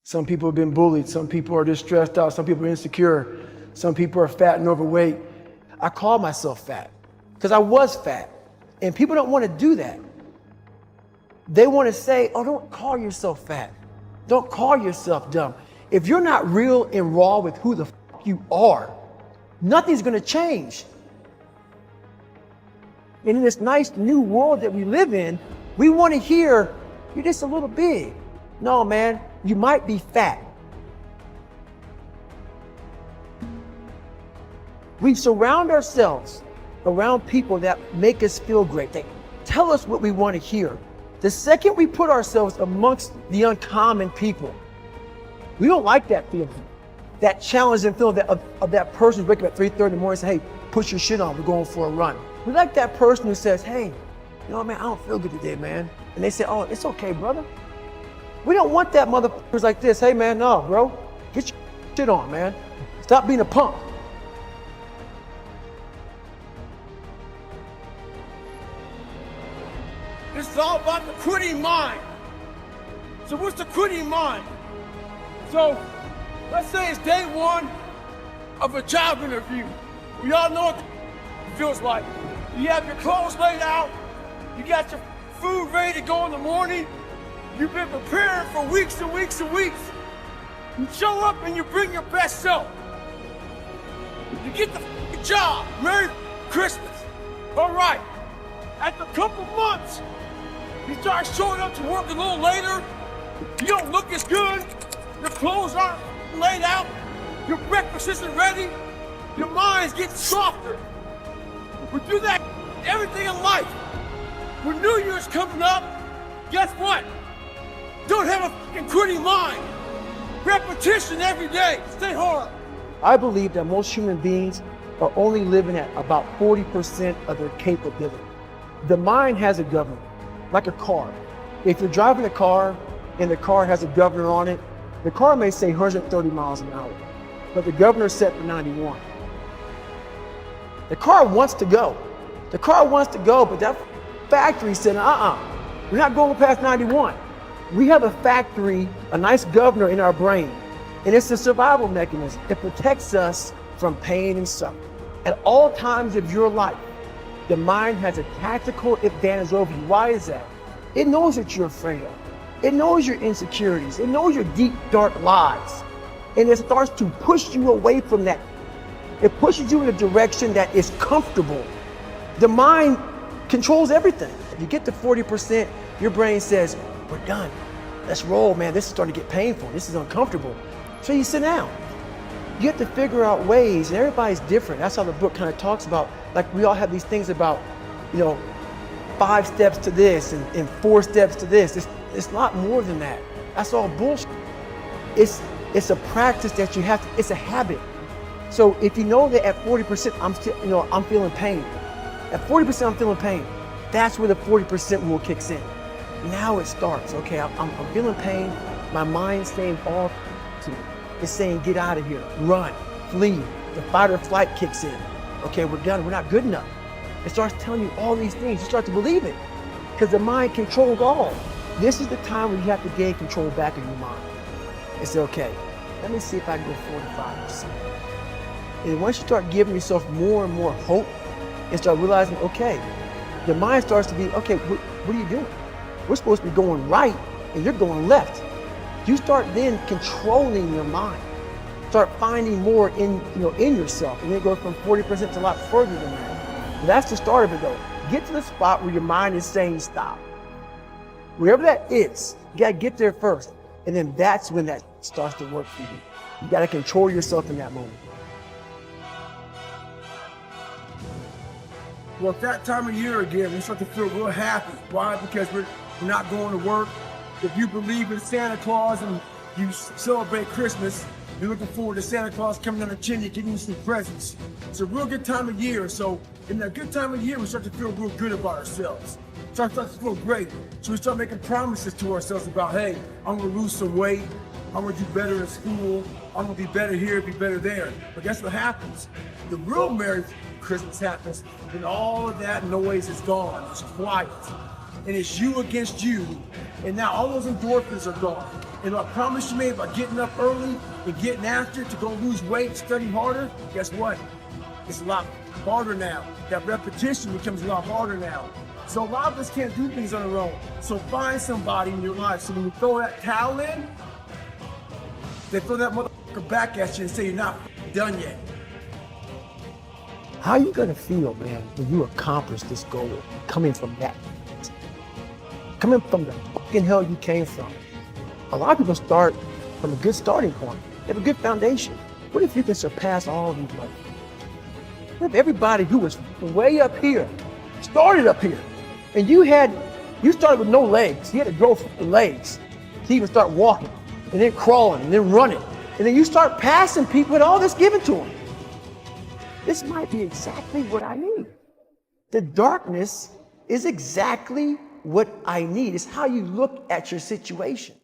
Some people have been bullied. Some people are just stressed out. Some people are insecure. Some people are fat and overweight. I call myself fat because I was fat. And people don't want to do that. They want to say, oh, don't call yourself fat. Don't call yourself dumb. If you're not real and raw with who the f you are, nothing's going to change. And in this nice new world that we live in, we want to hear, you're just a little big. No, man, you might be fat. We surround ourselves around people that make us feel great. They tell us what we want to hear. The second we put ourselves amongst the uncommon people, we don't like that feeling. That challenging feeling of that person who's waking up at 3:30 in the morning and say, hey, put your shit on, we're going for a run. We like that person who says, hey, you know what, man, I don't feel good today, man. And they say, oh, it's okay, brother. We don't want that motherfuckers like this. Hey, man, no, bro, get your shit on, man. Stop being a punk. This is all about the quitting mind. So what's the quitting mind? So let's say it's day one of a job interview. We all know what it feels like. You have your clothes laid out. You got your food ready to go in the morning. You've been preparing for weeks and weeks and weeks. You show up and you bring your best self. You get the job. Merry Christmas. All right. After a couple months, you start showing up to work a little later. You don't look as good. Your clothes aren't laid out. Your breakfast isn't ready. Your mind's getting softer. We do that everything in life. When New Year's coming up, guess what? Don't have a fucking quitting mind. Repetition every day. Stay hard. I believe that most human beings are only living at about 40% of their capability. The mind has a governor, like a car. If you're driving a car and the car has a governor on it, the car may say 130 miles an hour, but the governor's set for 91. The car wants to go. The car wants to go, but that factory said, we're not going past 91. We have a factory, a nice governor in our brain, and it's a survival mechanism. It protects us from pain and suffering. At all times of your life, the mind has a tactical advantage over you. Why is that? It knows what you're afraid of. It knows your insecurities. It knows your deep, dark lies. And it starts to push you away from that. It pushes you in a direction that is comfortable. The mind controls everything. If you get to 40%, your brain says, we're done. Let's roll, man. This is starting to get painful. This is uncomfortable. So you sit down. You have to figure out ways, and everybody's different. That's how the book kind of talks about, like we all have these things about, 5 steps to this and 4 steps to this. It's a lot more than that. That's all bullshit. It's a practice that you have to, it's a habit. So if you know that at 40%, I'm feeling pain. At 40% I'm feeling pain. That's where the 40% rule kicks in. Now it starts, okay, I'm feeling pain. My mind's saying all to me. It's saying, get out of here, run, flee. The fight or flight kicks in. Okay, we're done, we're not good enough. It starts telling you all these things. You start to believe it because the mind controls all. This is the time where you have to gain control back in your mind. And say, okay, let me see if I can go 45%. And once you start giving yourself more and more hope and start realizing, okay, the mind starts to be, okay, what are you doing? We're supposed to be going right and you're going left. You start then controlling your mind. Start finding more in yourself, and then it goes from 40% to a lot further than that. But that's the start of it though. Get to the spot where your mind is saying stop. Wherever that is, you gotta get there first. And then that's when that starts to work for you. You gotta control yourself in that moment. Well, at that time of year again, we start to feel real happy. Why? Because we're not going to work. If you believe in Santa Claus and you celebrate Christmas, you're looking forward to Santa Claus coming down the chimney, giving you some presents. It's a real good time of year. So in that good time of year, we start to feel real good about ourselves. Start to feel great. So we start making promises to ourselves about, hey, I'm gonna lose some weight. I'm gonna do better in school. I'm gonna be better here, be better there. But guess what happens? The real Merry Christmas happens when all of that noise is gone. It's quiet. And it's you against you. And now all those endorphins are gone. And I promise you, man, by getting up early and getting after it to go lose weight, study harder, guess what? It's a lot harder now. That repetition becomes a lot harder now. So a lot of us can't do things on our own. So find somebody in your life. So when you throw that towel in, they throw that motherfucker back at you and say you're not done yet. How are you gonna feel, man, when you accomplish this goal, coming from that? Coming from the fucking hell you came from. A lot of people start from a good starting point. They have a good foundation. What if you can surpass all of these levels? What if everybody who was way up here started up here, and you started with no legs. You had to grow legs to even start walking, and then crawling, and then running, and then you start passing people with all this given to them. This might be exactly what I need. The darkness is exactly what I need. It's how you look at your situation.